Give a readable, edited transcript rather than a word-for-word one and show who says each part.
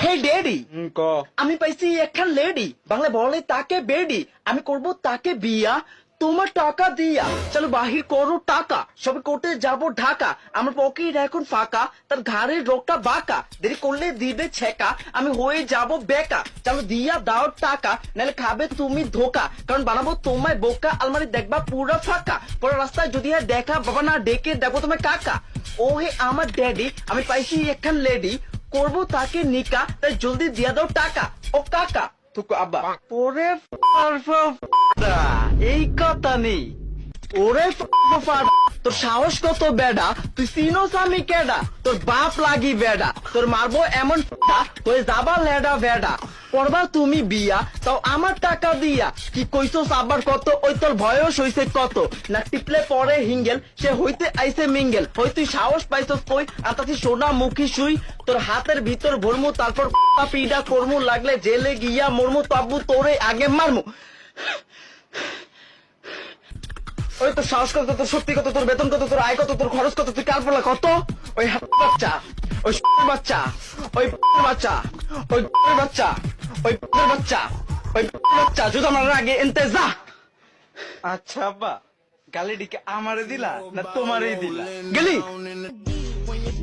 Speaker 1: হে daddy,
Speaker 2: ক
Speaker 1: আমি পাইছি একখান লেডি, বাংলা বলে তাকে বেডি, আমি করব তাকে বিয়া তোমার টাকা দিয়া। চলো বাহির করো টাকা, সবে কোর্টে যাব ঢাকা, আমার পকেট এখন ফাঁকা, তার ঘাড়ের রোগটা বাঁকা, দেরি করলে দিবে ছেকা, আমি হয়ে যাব বেকা। চলো দিয়া দাও টাকা, নাহলে খাবে তুমি ধোকা, কারণ বানাবো তোমায় বোকা, আলমারি দেখবা পুরো ফাঁকা, পরে রাস্তায় যদি আর দেখা বাবা না ডেকে দেখো তোমায় কাকা। ও হে আমার ড্যাডি, আমি পাইছি একখান লেডি, করব তাকে নিকা, তাই জলদি দিয়া দাও টাকা। ও কাকা
Speaker 2: তুকু আব্বা
Speaker 1: ওরে এই কথা নেই। ওরে তোর সাহস কত বেডা, তুই চিনোস আমি কেডা, তোর বাপ লাগি বেডা, তোর মারবো এমন হয়ে যাবা লেডা বেডা, করবা তুমি বিয়া তাও আমার টাকা দিয়া। কি কইছস আবার কত, ওই তোর বয়স হইছে কত, না টিপলে পরে হিঙ্গেল, সে হইতে আইছে মিঙ্গেল, হই তুই সাহস পাইছস কই, আর তাতে সোনা মুখী শুই, তোর হাতের ভিতর ভরমু, তারপর পিডা করমু, লাগলে জেলে গিয়া মরমু, তাবু তোরে আগে মারমু। ওই তোর সাহস কত, তোর শক্তি কত, তোর বেতন কত, তোর আয় কত, তোর খরচ কত, তুই কার পড়া কত, ওই বাচ্চা, ওই বাচ্চা, ওই বাচ্চা, ওই বাচ্চা, ওই বাচ্চা, ওই বাচ্চা, যদি আমার আগে এনতে যা।
Speaker 2: আচ্ছা আব্বা গালিডিকে আমারে দিলা না তোমারই দিলা?
Speaker 1: গেলি
Speaker 3: when you're